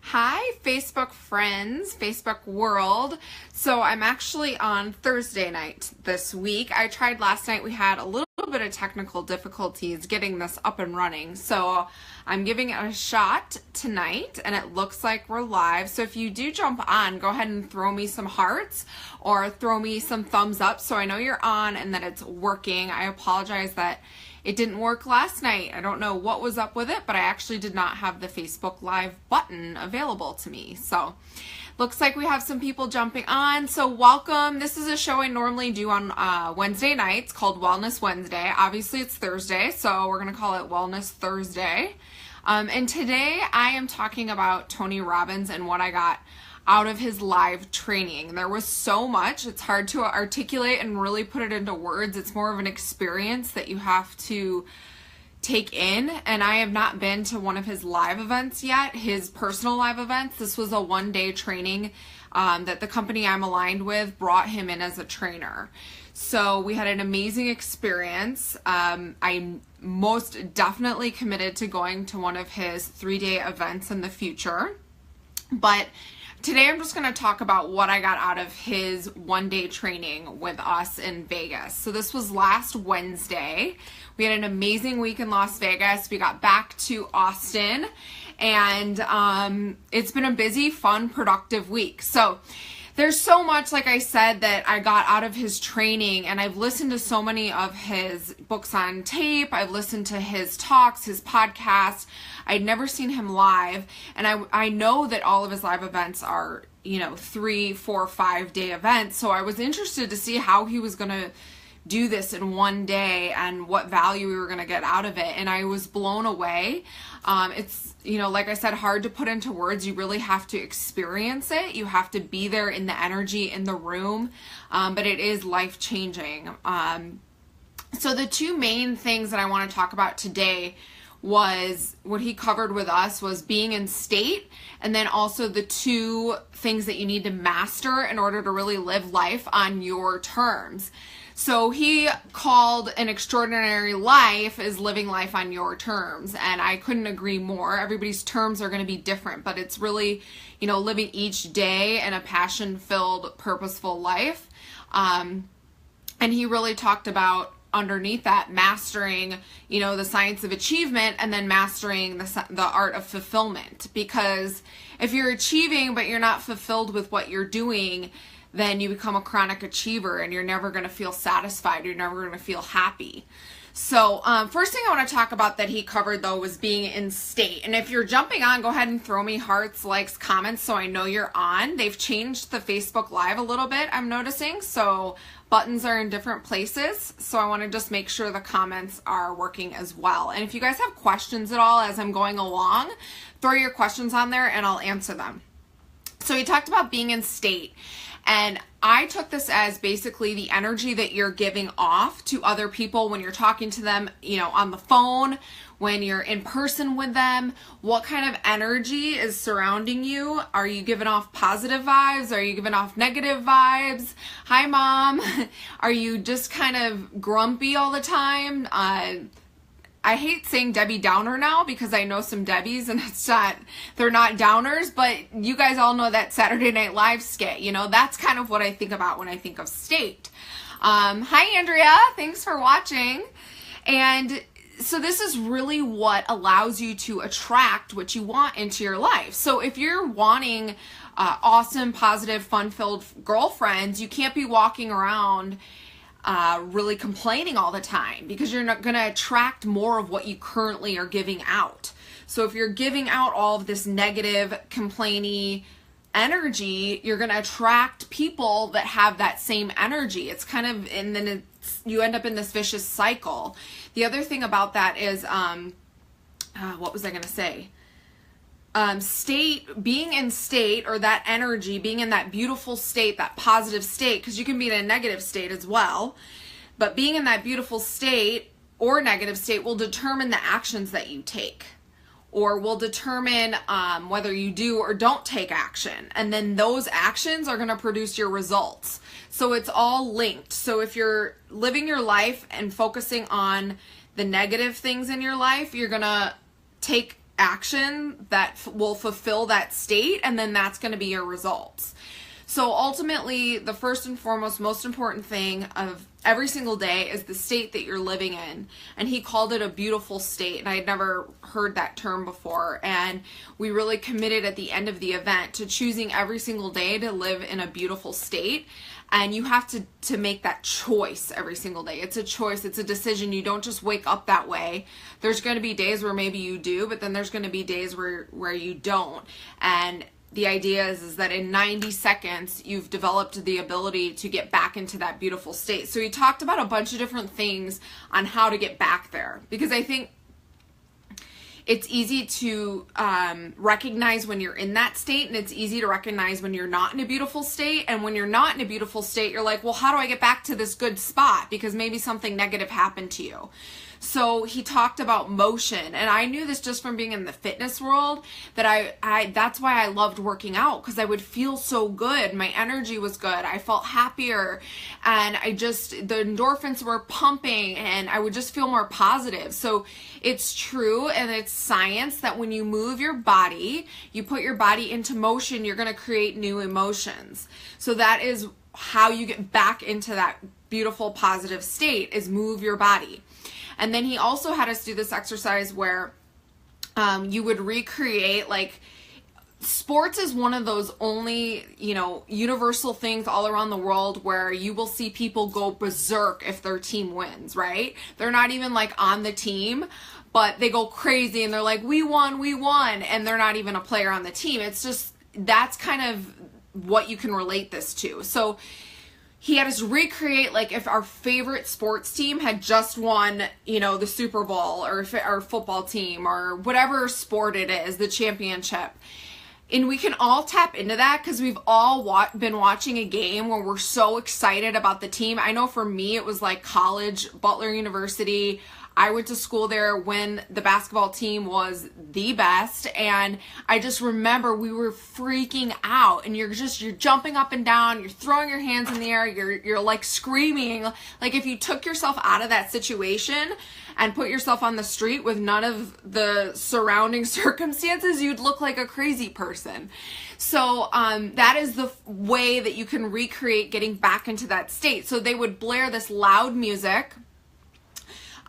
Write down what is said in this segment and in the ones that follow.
Hi, Facebook friends, Facebook world. So I'm actually on Thursday night this week. I tried last night. We had a little bit of technical difficulties getting this up and running. So I'm giving it a shot tonight, and it looks like we're live. So if you do jump on, go ahead and throw me some hearts or throw me some thumbs up so I know you're on and that it's working. I apologize that it didn't work last night. I don't know what was up with it, but I actually did not have the Facebook Live button available to me. So looks like we have some people jumping on. So welcome. This is a show I normally do on Wednesday nights called Wellness Wednesday. Obviously it's Thursday, so we're going to call it Wellness Thursday. And today I am talking about Tony Robbins and what I got out of his live training. There was so much. It's hard to articulate and really put it into words. It's more of an experience that you have to take in. And I have not been to one of his live events yet, his personal live events. This was a one-day training that the company I'm aligned with brought him in as a trainer. So we had an amazing experience. I'm most definitely committed to going to one of his 3-day events in the future. But today I'm just going to talk about what I got out of his one-day training with us in Vegas. So this was last Wednesday. We had an amazing week in Las Vegas. We got back to Austin, and it's been a busy, fun, productive week. So there's so much, like I said, that I got out of his training, and I've listened to so many of his books on tape. I've listened to his talks, his podcasts. I'd never seen him live, and I know that all of his live events are, 3, 4, 5-day events, so I was interested to see how he was going to do this in one day and what value we were going to get out of it, and I was blown away. It's, like I said, hard to put into words. You really have to experience it. You have to be there in the energy in the room, but it is life-changing. So the two main things that I want to talk about today was what he covered with us was being in state, and then also the two things that you need to master in order to really live life on your terms. So he called an extraordinary life is living life on your terms, and I couldn't agree more. Everybody's terms are going to be different, but it's really, living each day in a passion-filled, purposeful life. And he really talked about underneath that mastering, the science of achievement, and then mastering the art of fulfillment. Because if you're achieving but you're not fulfilled with what you're doing, then you become a chronic achiever and you're never going to feel satisfied. You're never going to feel happy. So first thing I want to talk about that he covered, though, was being in state. And if you're jumping on, go ahead and throw me hearts, likes, comments so I know you're on. They've changed the Facebook Live a little bit, I'm noticing. So buttons are in different places. So I want to just make sure the comments are working as well. And if you guys have questions at all as I'm going along, throw your questions on there and I'll answer them. So he talked about being in state. And I took this as basically the energy that you're giving off to other people when you're talking to them, on the phone, when you're in person with them. What kind of energy is surrounding you? Are you giving off positive vibes? Are you giving off negative vibes? Hi, Mom. Are you just kind of grumpy all the time? I hate saying Debbie Downer now because I know some Debbies and they're not downers, but you guys all know that Saturday Night Live skit. That's kind of what I think about when I think of state. Hi, Andrea. Thanks for watching. And so this is really what allows you to attract what you want into your life. So if you're wanting awesome, positive, fun-filled girlfriends, you can't be walking around really complaining all the time, because you're not going to attract more of what you currently are giving out. So if you're giving out all of this negative, complainy energy, you're going to attract people that have that same energy. It's kind of, and then you end up in this vicious cycle. The other thing about that is, what was I going to say? Being in state, or that energy, being in that beautiful state, that positive state, because you can be in a negative state as well, but being in that beautiful state or negative state will determine the actions that you take, or will determine whether you do or don't take action. And then those actions are going to produce your results. So it's all linked. So if you're living your life and focusing on the negative things in your life, you're going to take action that will fulfill that state, and then that's going to be your results. So ultimately, the first and foremost, most important thing of every single day is the state that you're living in. And he called it a beautiful state, and I had never heard that term before. And we really committed at the end of the event to choosing every single day to live in a beautiful state. And you have to make that choice every single day. It's a choice. It's a decision. You don't just wake up that way. There's going to be days where maybe you do, but then there's going to be days where you don't. And the idea is that in 90 seconds, you've developed the ability to get back into that beautiful state. So he talked about a bunch of different things on how to get back there, because I think it's easy to recognize when you're in that state, and it's easy to recognize when you're not in a beautiful state. And when you're not in a beautiful state, you're like, well, how do I get back to this good spot? Because maybe something negative happened to you. So he talked about motion, and I knew this just from being in the fitness world, that I that's why I loved working out, because I would feel so good. My energy was good. I felt happier, and the endorphins were pumping, and I would just feel more positive. So it's true, and it's science, that when you move your body, you put your body into motion, you're going to create new emotions. So that is how you get back into that beautiful, positive state, is move your body. And then he also had us do this exercise where you would recreate, like, sports is one of those only, universal things all around the world where you will see people go berserk if their team wins, right? They're not even like on the team, but they go crazy and they're like, we won, and they're not even a player on the team. It's just, that's kind of what you can relate this to. So he had us recreate, like, if our favorite sports team had just won, the Super Bowl, or if our football team, or whatever sport it is, the championship. And we can all tap into that, because we've all been watching a game where we're so excited about the team. I know for me, it was like college, Butler University. I went to school there when the basketball team was the best, and I just remember we were freaking out, and you're jumping up and down, you're throwing your hands in the air, you're like screaming. Like, if you took yourself out of that situation and put yourself on the street with none of the surrounding circumstances, you'd look like a crazy person. So that is the way that you can recreate getting back into that state. So they would blare this loud music,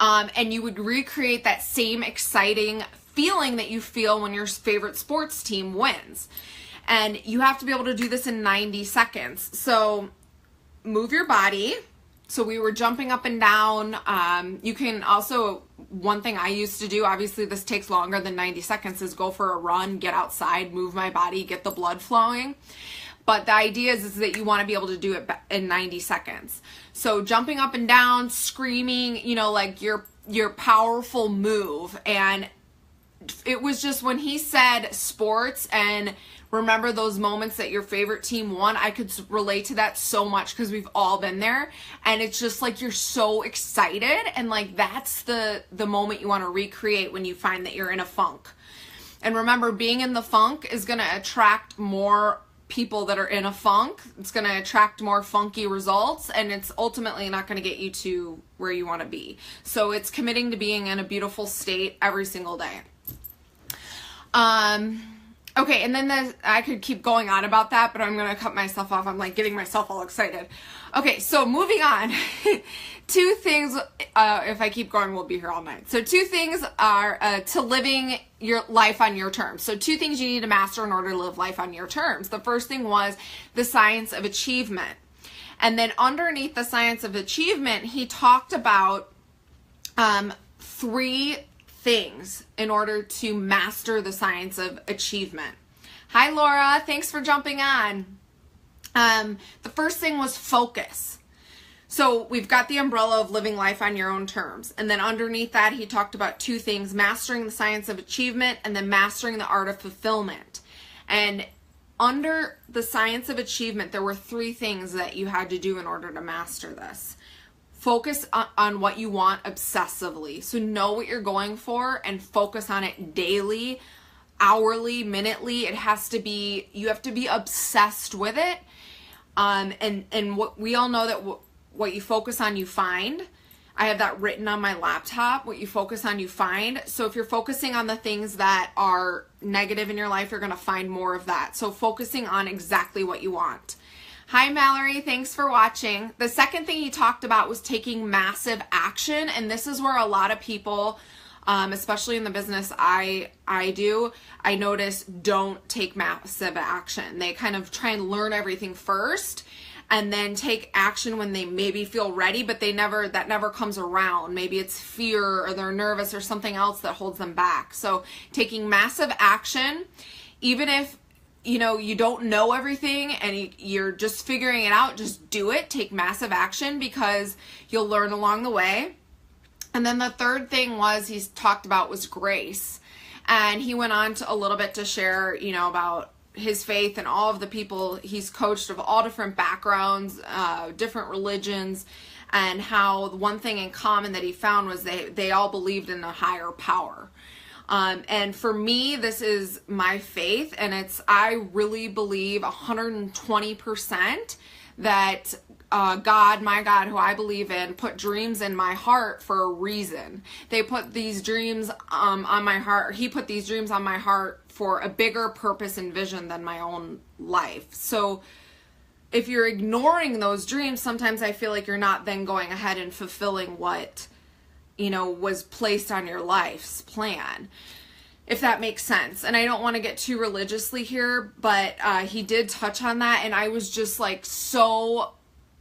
and you would recreate that same exciting feeling that you feel when your favorite sports team wins. And you have to be able to do this in 90 seconds. So move your body. So we were jumping up and down. You can also, one thing I used to do, obviously this takes longer than 90 seconds, is go for a run, get outside, move my body, get the blood flowing. But the idea is that you want to be able to do it in 90 seconds. So jumping up and down, screaming, like your powerful move. And it was just, when he said sports and remember those moments that your favorite team won, I could relate to that so much, because we've all been there. And it's just like, you're so excited, and like, that's the moment you want to recreate when you find that you're in a funk. And remember, being in the funk is going to attract more people that are in a funk. It's going to attract more funky results, and it's ultimately not going to get you to where you want to be. So it's committing to being in a beautiful state every single day. Okay, and then I could keep going on about that, but I'm going to cut myself off. I'm like getting myself all excited. Okay, so moving on. 2 things, if I keep going, we'll be here all night. So 2 things are to living your life on your terms. So 2 things you need to master in order to live life on your terms. The first thing was the science of achievement. And then underneath the science of achievement, he talked about 3 things in order to master the science of achievement. Hi, Laura. Thanks for jumping on. The first thing was focus. So we've got the umbrella of living life on your own terms. And then underneath that, he talked about 2 things: mastering the science of achievement, and then mastering the art of fulfillment. And under the science of achievement, there were 3 things that you had to do in order to master this. Focus on what you want obsessively. So know what you're going for and focus on it daily, hourly, minutely. It has to be, you have to be obsessed with it. And what we all know that what you focus on, you find. I have that written on my laptop. What you focus on, you find. So if you're focusing on the things that are negative in your life, you're going to find more of that. So focusing on exactly what you want. Hi, Mallory. Thanks for watching. The second thing he talked about was taking massive action. And this is where a lot of people, especially in the business I notice, don't take massive action. They kind of try and learn everything first and then take action when they maybe feel ready, but that never comes around. Maybe it's fear or they're nervous or something else that holds them back. So taking massive action, even if you don't know everything and you're just figuring it out, just do it. Take massive action because you'll learn along the way. And then the third thing he's talked about was grace. And he went on to a little bit to share, about his faith and all of the people he's coached of all different backgrounds, different religions, and how the one thing in common that he found was they all believed in a higher power. And for me, this is my faith, and I really believe 120% that my God, who I believe in, put dreams in my heart for a reason. They put these dreams on my heart. He put these dreams on my heart for a bigger purpose and vision than my own life. So if you're ignoring those dreams, sometimes I feel like you're not then going ahead and fulfilling what, was placed on your life's plan, if that makes sense. And I don't want to get too religiously here, but he did touch on that. And I was just like so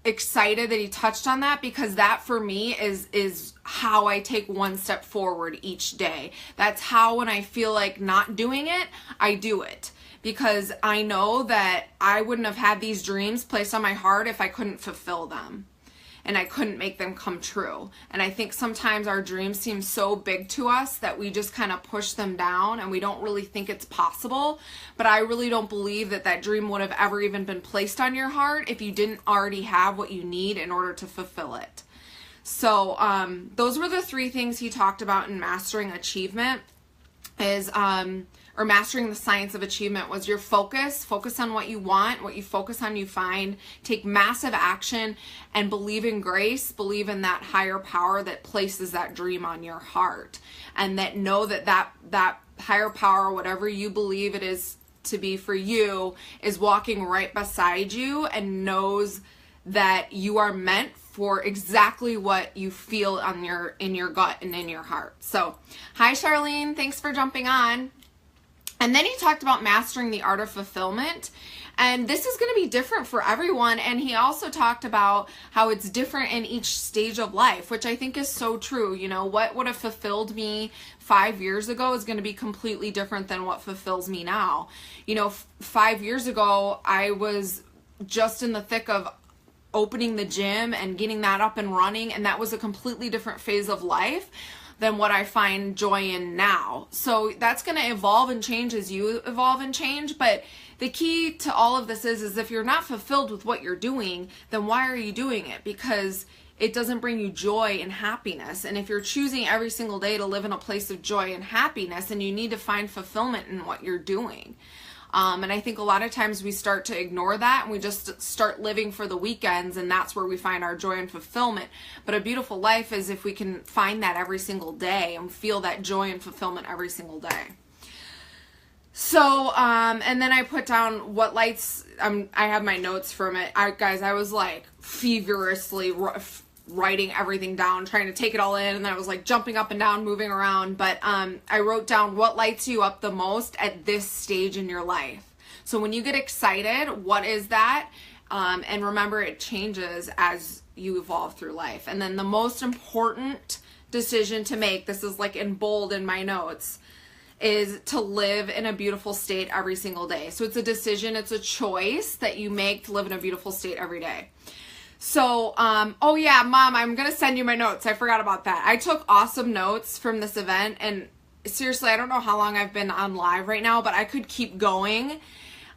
excited that he touched on that, because that for me is how I take one step forward each day. That's how, when I feel like not doing it, I do it, because I know that I wouldn't have had these dreams placed on my heart if I couldn't fulfill them and I couldn't make them come true. And I think sometimes our dreams seem so big to us that we just kind of push them down and we don't really think it's possible. But I really don't believe that dream would have ever even been placed on your heart if you didn't already have what you need in order to fulfill it. So those were the three things he talked about in mastering achievement, or mastering the science of achievement, was your focus on what you want. What you focus on, you find. Take massive action and believe in grace, believe in that higher power that places that dream on your heart, and that know that higher power, whatever you believe it is to be for you, is walking right beside you and knows that you are meant for exactly what you feel in your gut and in your heart. So, hi Charlene, thanks for jumping on. And then he talked about mastering the art of fulfillment. And this is going to be different for everyone. And he also talked about how it's different in each stage of life, which I think is so true. What would have fulfilled me 5 years ago is going to be completely different than what fulfills me now. 5 years ago, I was just in the thick of opening the gym and getting that up and running. And that was a completely different phase of life than what I find joy in now. So that's going to evolve and change as you evolve and change. But the key to all of this is if you're not fulfilled with what you're doing, then why are you doing it? Because it doesn't bring you joy and happiness. And if you're choosing every single day to live in a place of joy and happiness, then you need to find fulfillment in what you're doing. And I think a lot of times we start to ignore that and we just start living for the weekends, and that's where we find our joy and fulfillment. But a beautiful life is if we can find that every single day and feel that joy and fulfillment every single day. So, and then I put down what lights, I have my notes from it. I was like feverishly writing everything down, trying to take it all in, and then I was like jumping up and down, moving around. But I wrote down what lights you up the most at this stage in your life. So when you get excited, what is that? And remember, it changes as you evolve through life. And then the most important decision to make, this is like in bold in my notes, is to live in a beautiful state every single day. So it's a decision, it's a choice that you make to live in a beautiful state every day. So, oh yeah, Mom, I'm going to send you my notes. I forgot about that. I took awesome notes from this event, and seriously, I don't know how long I've been on live right now, but I could keep going.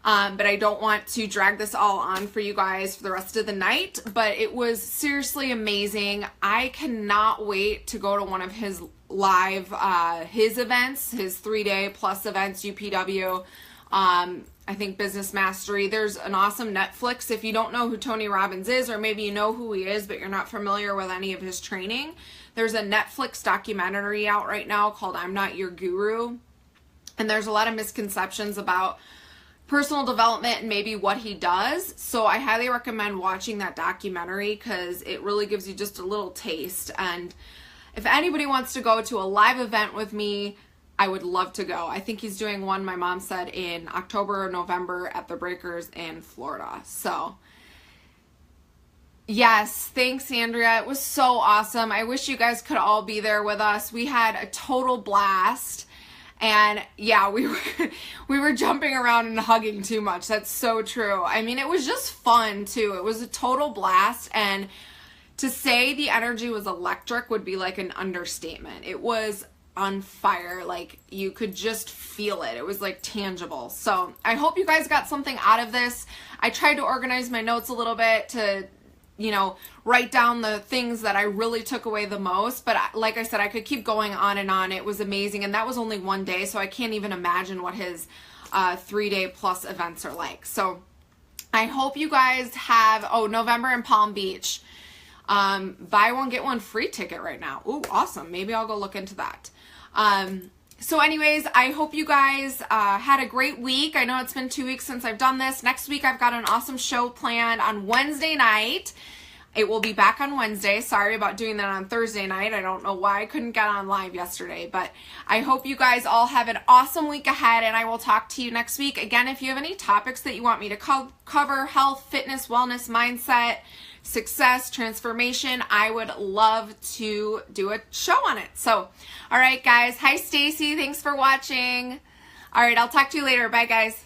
But I don't want to drag this all on for you guys for the rest of the night, but it was seriously amazing. I cannot wait to go to one of his live, his events, his 3-day plus events, UPW. I think Business Mastery. There's an awesome Netflix. If you don't know who Tony Robbins is, or maybe you know who he is, but you're not familiar with any of his training, there's a Netflix documentary out right now called I'm Not Your Guru. And there's a lot of misconceptions about personal development and maybe what he does. So I highly recommend watching that documentary because it really gives you just a little taste. And if anybody wants to go to a live event with me, I would love to go. I think he's doing one, my mom said, in October or November at the Breakers in Florida. So yes, thanks, Andrea. It was so awesome. I wish you guys could all be there with us. We had a total blast. And yeah, we were jumping around and hugging too much. That's so true. I mean, it was just fun too. It was a total blast. And to say the energy was electric would be like an understatement. It was on fire. Like you could just feel it. It was like tangible. So I hope you guys got something out of this. I tried to organize my notes a little bit to, you know, write down the things that I really took away the most. But like I said, I could keep going on and on. It was amazing. And that was only one day. So I can't even imagine what his 3-day plus events are like. So I hope you guys have, November in Palm Beach. Buy one, get one free ticket right now. Ooh, awesome. Maybe I'll go look into that. So anyways, I hope you guys had a great week. I know it's been 2 weeks since I've done this. Next week, I've got an awesome show planned on Wednesday night. It will be back on Wednesday. Sorry about doing that on Thursday night. I don't know why I couldn't get on live yesterday, but I hope you guys all have an awesome week ahead, and I will talk to you next week. Again, if you have any topics that you want me to cover, health, fitness, wellness, mindset, success, transformation, I would love to do a show on it. So, all right, guys. Hi, Stacy. Thanks for watching. All right, I'll talk to you later. Bye, guys.